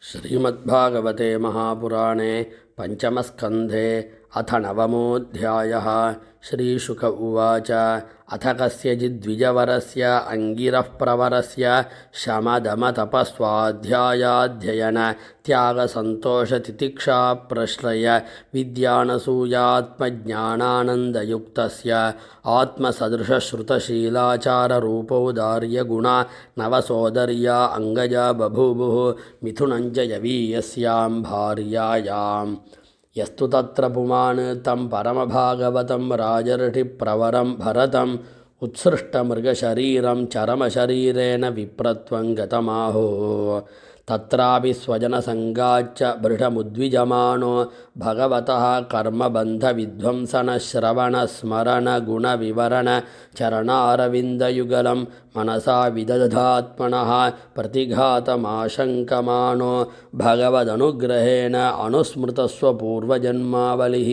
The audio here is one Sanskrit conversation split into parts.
श्रीमद्भागवते महापुराणे पञ्चमस्कन्धे अथ नवमोऽध्यायः। श्रीशुक उवाच अथ कस्यचिद्विजवरस्य अङ्गिरः प्रवरस्य शमदमतपस्वाध्यायाध्ययन त्यागसन्तोषतितिक्षाप्रश्रय विद्यानसूयात्मज्ञानानन्दयुक्तस्य आत्मसदृशश्रुतशीलाचाररूपौदार्यगुणा नवसोदर्या अङ्गजा बभूवुः मिथुनञ्च यवीयस्यां भार्यायाम्। यस्तु तत्र पुमान् तं परमभागवतं राजर्षिप्रवरं भरतम् उत्सृष्टमृगशरीरं चरमशरीरेण विप्रत्वं गतमाहुः। तत्रापि स्वजनसङ्गाच्च बृढमुद्विजमानो भगवतः कर्मबन्धविध्वंसनश्रवणस्मरणगुणविवरणचरणारविन्दयुगलं मनसा विदधात्मनः प्रतिघातमाशङ्कमानो भगवदनुग्रहेण अनुस्मृतस्वपूर्वजन्मावलिः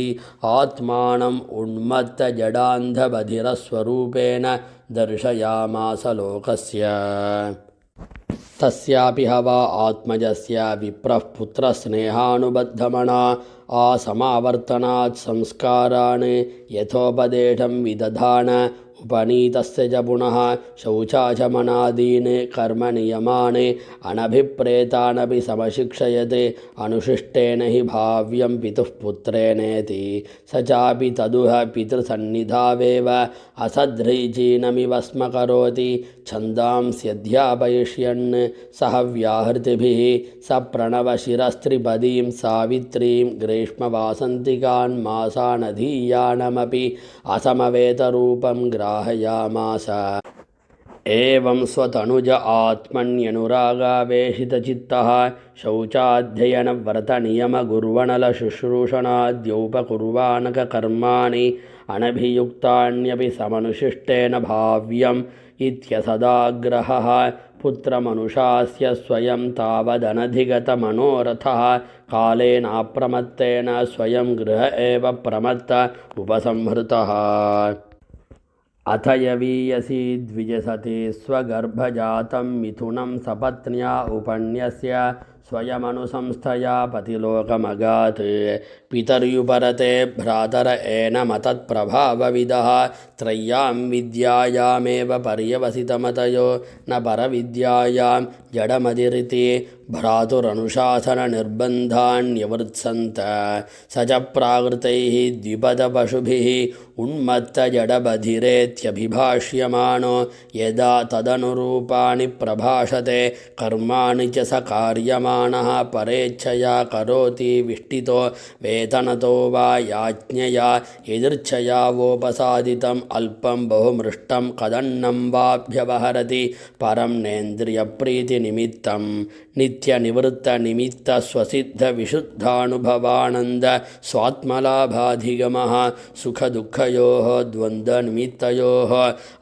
आत्मानम् उन्मत्तजडान्धबधिरस्वरूपेण दर्शयामास लोकस्य। तस्यापि हवा आत्मजस्य विप्रः पुत्रस्नेहानुबद्धमना आसमावर्तनात् संस्कारान् यथोपदेशं विदधान उपनीतस्य च पुनः शौचाचमनादीन् कर्मनियमान् अनभिप्रेतानपि समशिक्षयते अनुशिष्टेन हि भाव्यं पितुः पुत्रेणेति। स चापि तदुह पितृसन्निधावेव असदृचीनमिव स्म करोति छन्दांस्यध्यापयिष्यन् सह व्याहृतिभिः स प्रणवशिरस्त्रिपदीं सावित्रीं ग्रीष्मवासन्तिकान् मासानधीयानमपि असमवेतरूपं ग्राहयामास। एवं स्वतनुज आत्मन्यनुरागावेशितचित्तः शौचाध्ययनव्रतनियमगुर्वणलशुश्रूषणाद्यौपकुर्वाणकर्माणि अनभियुक्तान्यपि समनुशिष्टेन भाव्यम् इत्यसदाग्रहः पुत्रमनुशास्य स्वयं तावदनधिगतमनोरथः कालेनाप्रमत्तेन स्वयं गृह एव प्रमत्त उपसंहृतः। अथ यवीयसी द्विजसति स्वगर्भजातं मिथुनं सपत्न्या उपन्यस्य स्वयमनुसंस्थया पतिलोकमगात्। पितर्युपरते भ्रातर एनमतत्प्रभावविदः त्रय्यां विद्यायामेव पर्यवसितमतयो न परविद्यायां जडमतिरिति भ्रातुरनुशासननिर्बन्धान्यवृत्सन्त। स च प्राकृतैः द्विपदपशुभिः उन्मत्तजडबधिरेत्यभिभाष्यमाणो यदा तदनुरूपाणि प्रभाषते कर्माणि च स कार्यमाणः परेच्छया करोति विष्टितो वेतनतो वा याज्ञया यदृच्छया वोपसादितम् अल्पं बहुमृष्टं कदन्नं वाभ्यवहरति परं नेन्द्रियप्रीतिनिमित्तं नित्यनिवृत्तनिमित्तस्वसिद्धविशुद्धानुभवानन्द स्वात्मलाभाधिगमः सुखदुःखयोः द्वन्द्वनिमित्तयोः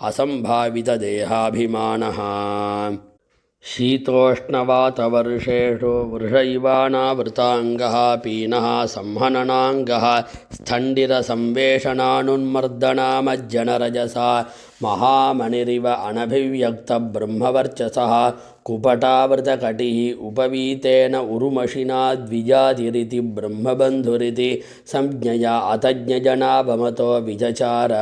असम्भावितदेहाभिमानः। शीतोष्णवातवर्षेषु वृषैवानावृताङ्गः पीनः संहननाङ्गः स्थण्डिरसंवेषणानुन्मर्दनामज्जनरजसा महामणिरिव अनभिव्यक्तब्रह्मवर्चसः कुपटावृतकटिः उपवीतेन उरुमशिना द्विजातिरिति ब्रह्मबन्धुरिति संज्ञया अतज्ञजनाभमतो विचचार।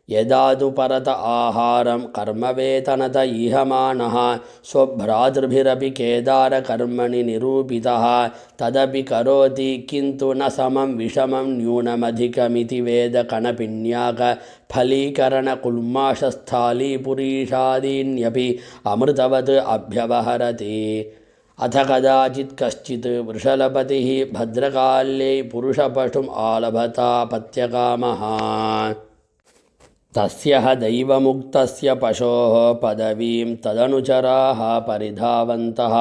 यदा तु परत आहारं कर्मवेतनत ईहमानः स्वभ्रातृभिरपि केदारकर्मणि निरूपितः तदपि करोति किन्तु न समं विषमं न्यूनमधिकमिति वेदकणपिण्याक फलीकरणकुल्माषस्थालीपुरीषादीन्यपि अमृतवत् अभ्यवहरति। अथ कदाचित् कश्चित् वृषलपतिः भद्रकाल्यै पुरुषपशुम् आलभतापत्यकामः। तस्य दैवमुक्तस्य पशोः पदवीं तदनुचराः परिधावन्तः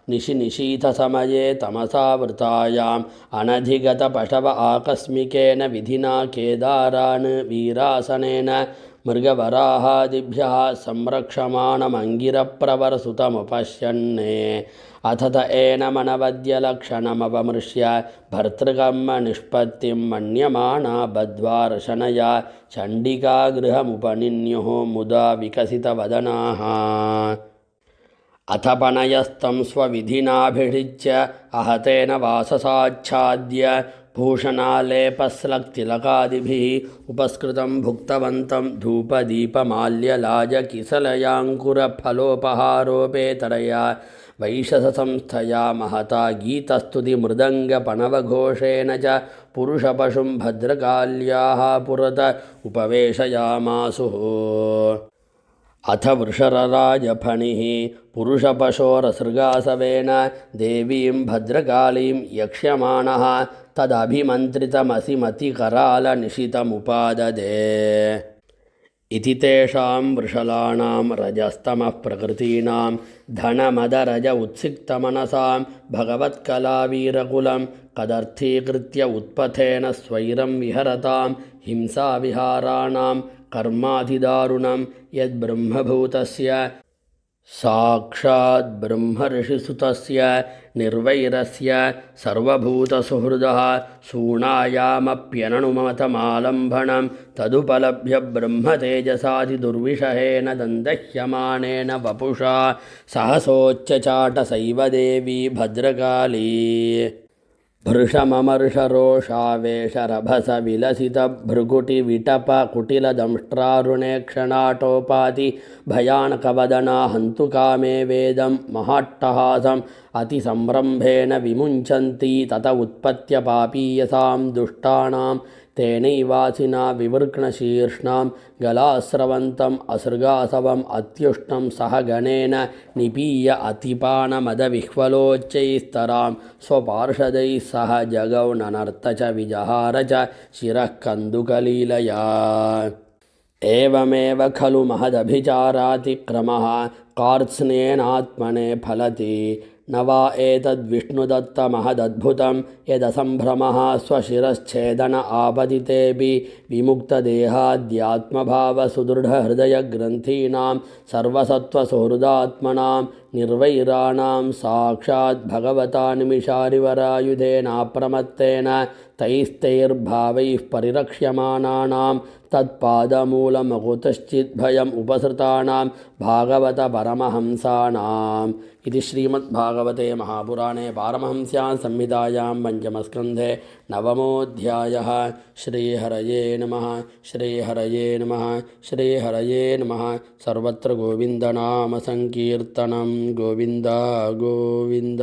निशीथसमये तमसावृतायाम् अनधिगतपशव आकस्मिकेन विधिना केदारान् वीरासनेन मृगवराहादिभ्यः संरक्षमाणमङ्गिरप्रवरसुतमुपश्यन्। अथ त एनमनवद्यलक्षणमवमृश्य भर्तृकर्मनिष्पत्तिं मन्यमाना बद्ध्वा चण्डिकागृहमुपनिन्युः मुदा विकसितवदनाः। अथ पनयस्तं स्वविधिनाभिषिच्य अहतेन वाससाच्छाद्य भूषणालेपस्लक्तिलकादिभिः उपस्कृतं भुक्तवन्तं धूपदीपमाल्यलाजकिसलयाङ्कुरफलोपहारोपेतरया वैशसंस्थया महता गीतस्तुतिमृदङ्गपणवघोषेण च पुरुषपशुं भद्रकाल्याः पुरत उपवेशयामासुः। अथ वृषरराजफणिः पुरुषपशोरसृगासवेन देवीं भद्रकालीं यक्ष्यमाणः तदभिमन्त्रितमसिमतिकरालनिशितमुपाददे इति तेषां वृषलाणां रजस्तमः प्रकृतीनां धनमदरज उत्सिक्तमनसां भगवत्कलावीरकुलं कदर्थीकृत्य उत्पथेन स्वैरं विहरतां हिंसाविहाराणां कर्माधिदारुणं यद्ब्रह्मभूतस्य साक्षात् ब्रह्मर्षिसुतस्य निर्वैरस्य सर्वभूतसुहृदः सूणायामप्यननुमतमालम्बनं तदुपलभ्य ब्रह्मतेजसादिदुर्विषहेण दन्दह्यमानेन वपुषा सहसोच्चचाटसैव देवी भद्रकाली। भृशममर्षरोषावेशरभसविलसितभ्रुकुटिविटपकुटिलदंष्ट्रारुणे क्षणाटोपाति भयानकवदना हन्तु कामे वेदं महाट्टहासम् अतिसंरम्भेन विमुञ्चन्ति तत उत्पत्य पापीयसां दुष्टानां तेनैवासिना विवृक्णशीर्ष्णां गलास्रवन्तम् असृगासवम् अत्युष्णं सह गणेन निपीय अतिपानमदविह्वलोच्चैस्तरां स्वपार्षदैः सह जगौ ननर्त च विजहार च शिरः कन्दुकलीलया। एवमेव खलु महदभिचारातिक्रमः कार्त्स्नेनात्मने फलति न वा एतद्विष्णुदत्तमहदद्भुतं यदसम्भ्रमः स्वशिरश्छेदन आपतितेऽपि विमुक्तदेहाद्यात्मभावसुदृढहृदयग्रन्थीनां सर्वसत्त्वसुहृदात्मनां निर्वैराणां साक्षात् भगवता निमिषारिवरायुधेनाप्रमत्तेन तैस्तैर्भावैः परिरक्ष्यमाणानां तत्पादमूलमकुतश्चिद्भयम् उपसृतानां भागवतपरमहंसानाम् इति श्रीमद्भागवते महापुराणे पारमहंस्यां संहितायां पञ्चमस्कन्धे नवमोऽध्यायः। श्रीहरये नमः। श्रीहरये नमः। श्रीहरये नमः। सर्वत्र गोविन्दनामसङ्कीर्तनं गोविन्द गोविन्द।